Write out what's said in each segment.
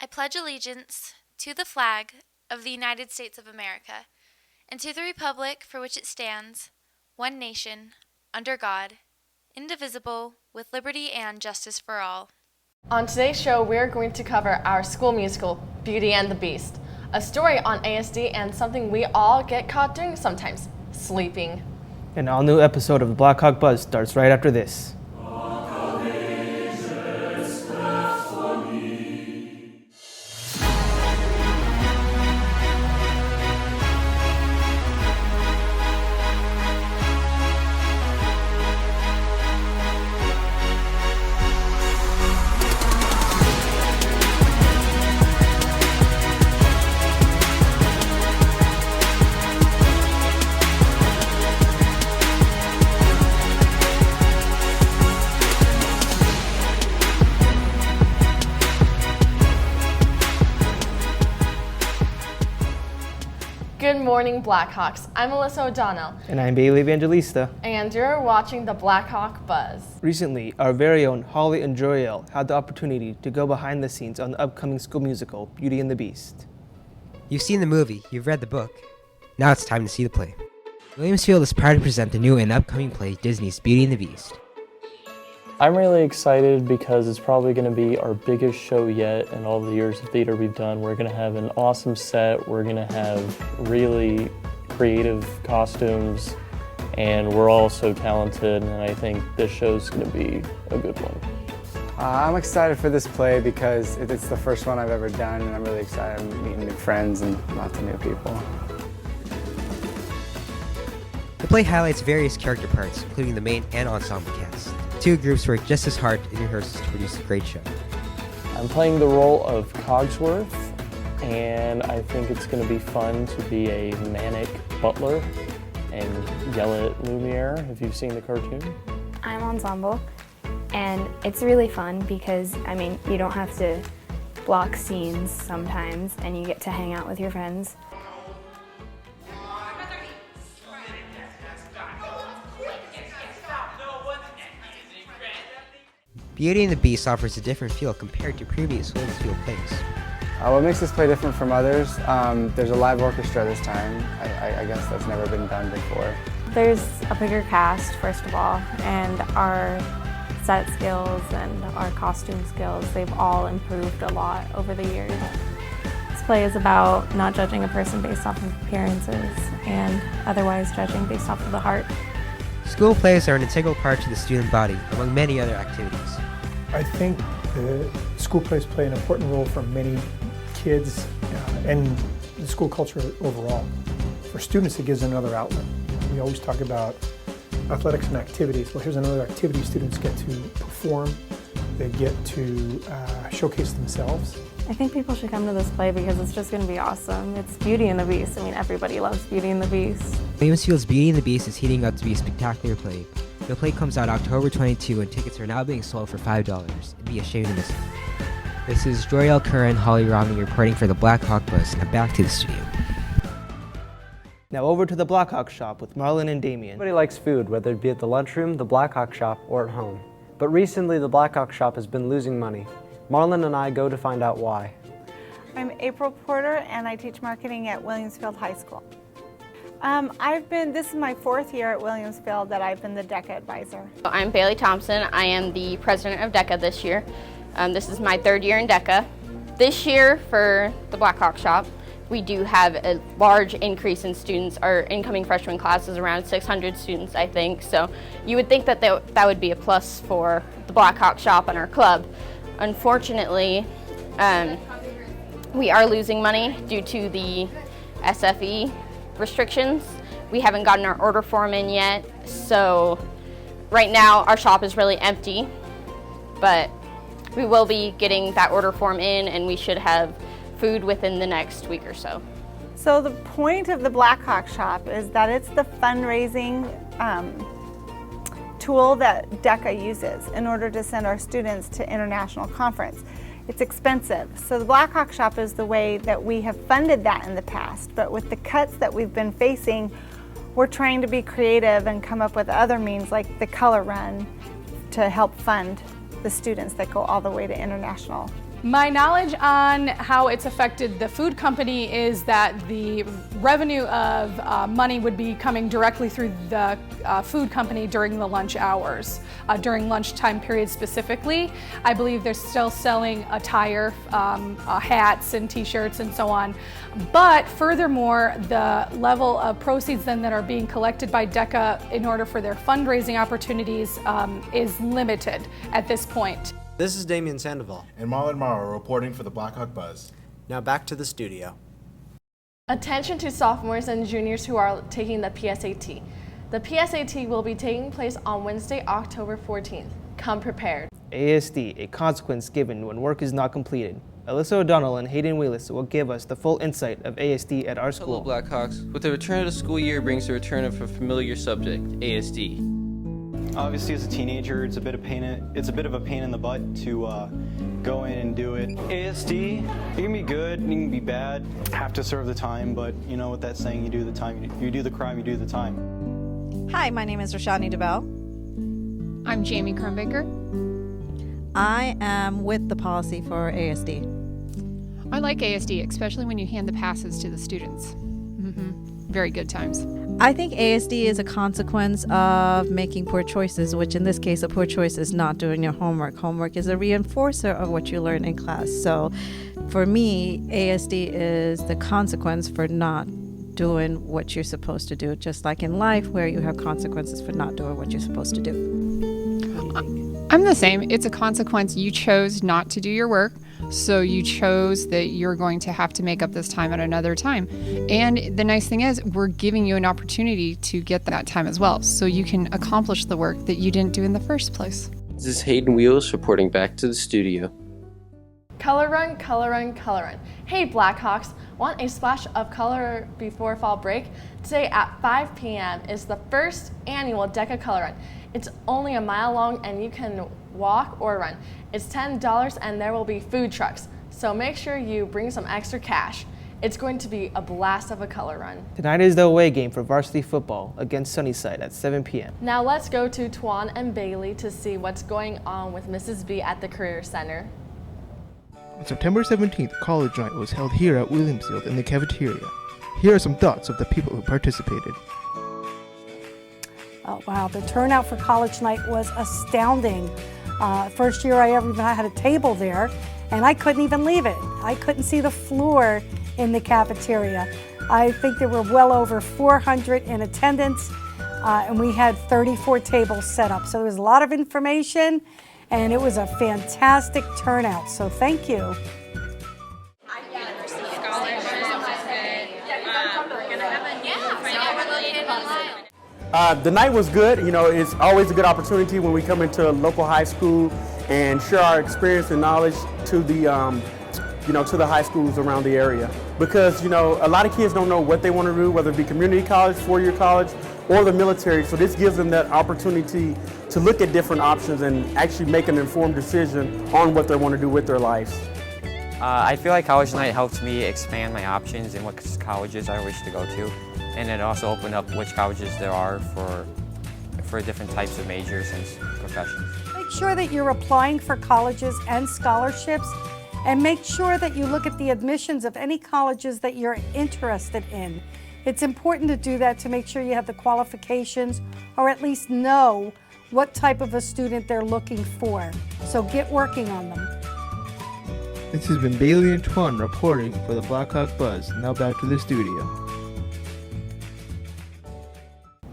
I pledge allegiance to the flag of the United States of America and to the republic for which it stands, one nation, under God, indivisible, with liberty and justice for all. On today's show, we're going to cover our school musical, Beauty and the Beast, a story on ASD and something we all get caught doing sometimes, sleeping. An all-new episode of the Blackhawk Buzz starts right after this. Good morning, Blackhawks. I'm Alyssa O'Donnell. And I'm Bailey Evangelista. And you're watching the Blackhawk Buzz. Recently, our very own Holly and Joriel had the opportunity to go behind the scenes on the upcoming school musical, Beauty and the Beast. You've seen the movie, you've read the book. Now it's time to see the play. Williamsfield is proud to present the new and upcoming play, Disney's Beauty and the Beast. I'm really excited because it's probably going to be our biggest show yet in all the years of theater we've done. We're going to have an awesome set, we're going to have really creative costumes, and we're all so talented, and I think this show's going to be a good one. I'm excited for this play because it's the first one I've ever done, and I'm really excited. I'm meeting new friends and lots of new people. The play highlights various character parts, including the main and ensemble cast. Two groups work just as hard in rehearsals to produce a great show. I'm playing the role of Cogsworth, and I think it's going to be fun to be a manic butler and yell at Lumiere, if you've seen the cartoon. I'm ensemble, and it's really fun because, you don't have to block scenes sometimes, and you get to hang out with your friends. Beauty and the Beast offers a different feel compared to previous Williamsfield plays. What makes this play different from others? There's a live orchestra this time. I guess that's never been done before. There's a bigger cast, first of all, and our set skills and our costume skills, they've all improved a lot over the years. This play is about not judging a person based off of appearances and otherwise judging based off of the heart. School plays are an integral part to the student body, among many other activities. I think the school plays play an important role for many kids and the school culture overall. For students, it gives another outlet. We always talk about athletics and activities. Well, here's another activity students get to perform. They get to showcase themselves. I think people should come to this play because it's just going to be awesome. It's Beauty and the Beast. everybody loves Beauty and the Beast. Williamsfield's Beauty and the Beast is heating up to be a spectacular play. The play comes out October 22 and tickets are now being sold for $5. It'd be a shame to miss it. This is Joriel Curran, Holly Romney reporting for the Blackhawk Buzz. Now back to the studio. Now over to the Blackhawk shop with Marlon and Damien. Everybody likes food, whether it be at the lunchroom, the Blackhawk shop, or at home. But recently, the Blackhawk shop has been losing money. Marlon and I go to find out why. I'm April Porter, and I teach marketing at Williamsfield High School. This is my fourth year at Williamsfield that I've been the DECA advisor. I'm Bailey Thompson. I am the president of DECA this year. This is my third year in DECA. This year for the Blackhawk shop, we do have a large increase in students. Our incoming freshman class is around 600 students, I think. So you would think that that would be a plus for the Blackhawk shop and our club. Unfortunately, we are losing money due to the SFE restrictions. We haven't gotten our order form in yet, so right now our shop is really empty, but we will be getting that order form in and we should have food within the next week or so. So the point of the Blackhawk shop is that it's the fundraising tool that DECA uses in order to send our students to international conference. It's expensive. So the Blackhawk shop is the way that we have funded that in the past, but with the cuts that we've been facing, we're trying to be creative and come up with other means like the color run to help fund the students that go all the way to international My knowledge on how it's affected the food company is that the revenue of money would be coming directly through the food company during the lunch hours, during lunchtime period specifically. I believe they're still selling attire, hats and t-shirts and so on. But furthermore, the level of proceeds then that are being collected by DECA in order for their fundraising opportunities is limited at this point. This is Damian Sandoval. And Marlon Morrow reporting for the Blackhawk Buzz. Now back to the studio. Attention to sophomores and juniors who are taking the PSAT. The PSAT will be taking place on Wednesday, October 14th. Come prepared. ASD, a consequence given when work is not completed. Alyssa O'Donnell and Hayden Wheelis will give us the full insight of ASD at our school. Hello, Blackhawks. With the return of the school year brings the return of a familiar subject, ASD. Obviously, as a teenager, it's a bit of a pain in the butt to go in and do it. ASD, it can be good, it can be bad. Have to serve the time, but you know what that saying? You do the time, you do the crime, you do the time. Hi, my name is Rashani DeBell. I'm Jamie Kronbaker. I am with the policy for ASD. I like ASD, especially when you hand the passes to the students. Very good times. I think ASD is a consequence of making poor choices, which in this case, a poor choice is not doing your homework. Homework is a reinforcer of what you learn in class. So for me, ASD is the consequence for not doing what you're supposed to do, just like in life where you have consequences for not doing what you're supposed to do. I'm the same. It's a consequence. You chose not to do your work, so you chose that you're going to have to make up this time at another time. And the nice thing is, we're giving you an opportunity to get that time as well, so you can accomplish the work that you didn't do in the first place. This is Hayden Wheelis reporting back to the studio. Color run, color run, color run. Hey Blackhawks, want a splash of color before fall break? Today at 5 p.m. is the first annual DECA Color Run. It's only a mile long and you can walk or run. It's $10 and there will be food trucks, so make sure you bring some extra cash. It's going to be a blast of a color run. Tonight is the away game for varsity football against Sunnyside at 7 p.m. Now let's go to Tuan and Bailey to see what's going on with Mrs. B at the Career Center. On September 17th, College Night was held here at Williamsfield in the cafeteria. Here are some thoughts of the people who participated. Oh, wow, the turnout for College Night was astounding. First year I ever even had a table there, and I couldn't even leave it. I couldn't see the floor in the cafeteria. I think there were well over 400 in attendance, and we had 34 tables set up. So there was a lot of information, and it was a fantastic turnout, so thank you. The night was good. You know, it's always a good opportunity when we come into a local high school and share our experience and knowledge to the, to the high schools around the area. Because, you know, a lot of kids don't know what they want to do, whether it be community college, four-year college, or the military. So this gives them that opportunity to look at different options and actually make an informed decision on what they want to do with their lives. I feel like College Night helps me expand my options and what colleges I wish to go to. And it also opened up which colleges there are for different types of majors and professions. Make sure that you're applying for colleges and scholarships, and make sure that you look at the admissions of any colleges that you're interested in. It's important to do that to make sure you have the qualifications or at least know what type of a student they're looking for. So get working on them. This has been Bailey and Tuan reporting for the Blackhawk Buzz. Now back to the studio.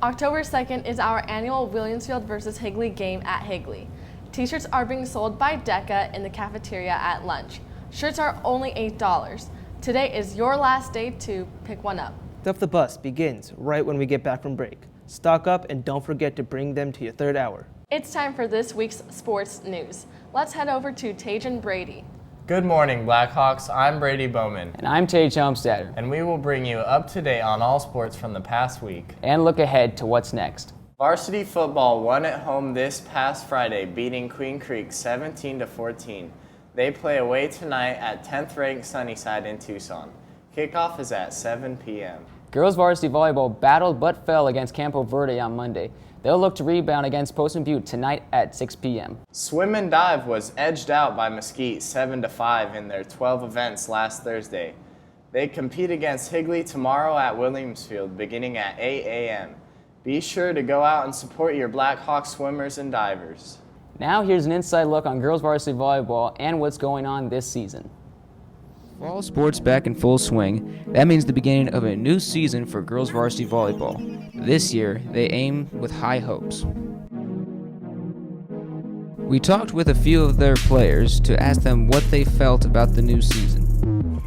October 2nd is our annual Williamsfield versus Higley game at Higley. T-shirts are being sold by DECA in the cafeteria at lunch. Shirts are only $8. Today is your last day to pick one up. Stuff the Bus begins right when we get back from break. Stock up and don't forget to bring them to your third hour. It's time for this week's sports news. Let's head over to Tajan Brady. Good morning, Blackhawks. I'm Brady Bowman. And I'm Tage Homesteader. And we will bring you up to date on all sports from the past week. And look ahead to what's next. Varsity football won at home this past Friday, beating Queen Creek 17-14. They play away tonight at 10th ranked Sunnyside in Tucson. Kickoff is at 7 p.m. Girls varsity volleyball battled but fell against Campo Verde on Monday. They'll look to rebound against Poston Butte tonight at 6 p.m. Swim and dive was edged out by Mesquite 7-5 in their 12 events last Thursday. They compete against Higley tomorrow at Williamsfield beginning at 8 a.m. Be sure to go out and support your Blackhawk swimmers and divers. Now here's an inside look on girls varsity volleyball and what's going on this season. Fall sports back in full swing. That means the beginning of a new season for girls varsity volleyball. This year, they aim with high hopes. We talked with a few of their players to ask them what they felt about the new season.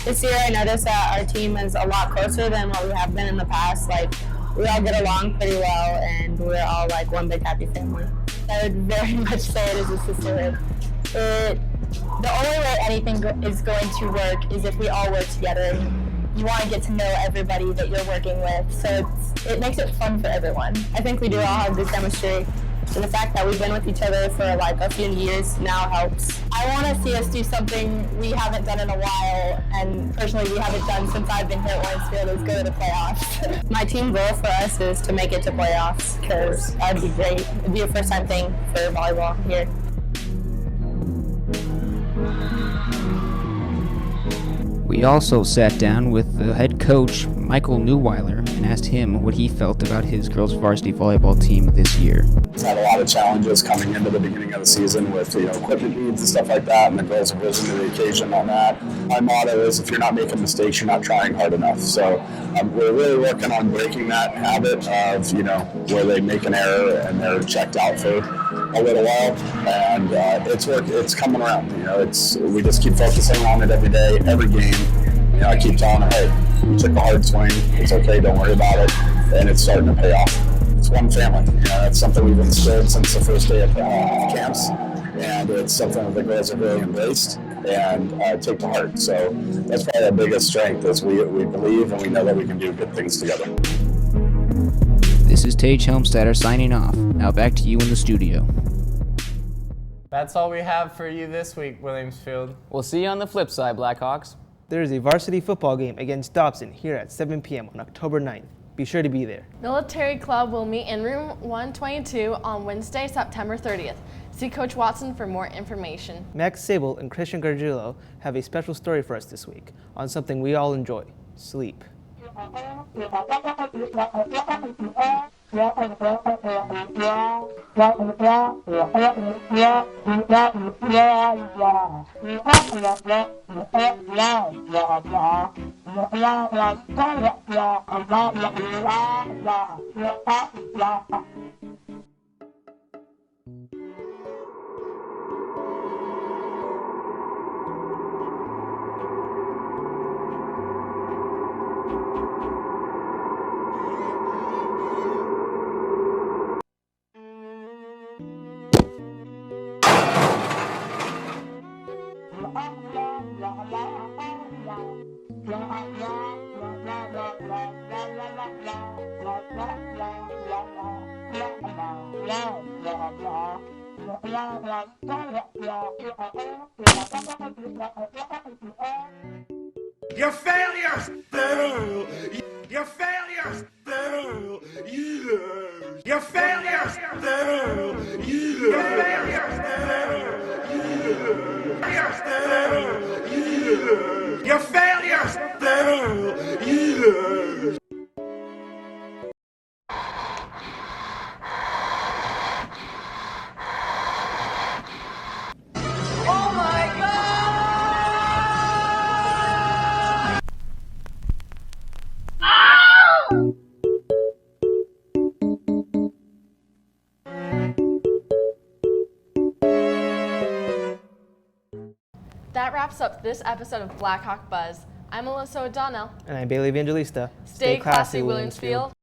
This year I noticed that our team is a lot closer than what we have been in the past. Like, we all get along pretty well and we're all like one big happy family. I would very much say it is a sisterhood. The only way anything is going to work is if we all work together. You want to get to know everybody that you're working with, so it makes it fun for everyone. I think we do all have good chemistry. So the fact that we've been with each other for like a few years now helps. I want to see us do something we haven't done in a while, and personally we haven't done since I've been here at Williamsfield, is go to the playoffs. My team goal for us is to make it to playoffs, because that'd be great. It'd be a first time thing for volleyball here. We also sat down with the head coach, Michael Neuweiler, and asked him what he felt about his girls varsity volleyball team this year. We've had a lot of challenges coming into the beginning of the season with equipment needs and stuff like that, and the girls have risen to the occasion on that. My motto is, if you're not making mistakes, you're not trying hard enough. So we're really working on breaking that habit of where they make an error and they're checked out for a little while, and it's coming around. We just keep focusing on it every day, every game. I keep telling them, hey, you took a hard swing, it's okay, don't worry about it, and it's starting to pay off. It's one family. That's something we've instilled since the first day of camps, and it's something that the girls have really embraced and take to heart. So that's probably our biggest strength, is we believe and we know that we can do good things together. This is Tage Helmstetter signing off. Now back to you in the studio. That's all we have for you this week, Williamsfield. We'll see you on the flip side, Blackhawks. There is a varsity football game against Dobson here at 7 p.m. on October 9th. Be sure to be there. Military Club will meet in room 122 on Wednesday, September 30th. See Coach Watson for more information. Max Sable and Christian Gargiulo have a special story for us this week on something we all enjoy: sleep. You're failures! Boo! You're failures! Boo! You're failures! Boo! You're failures! Boo! You're failures! Boo! That wraps up this episode of Blackhawk Buzz. I'm Alyssa O'Donnell. And I'm Bailey Evangelista. Stay classy, Williamsfield.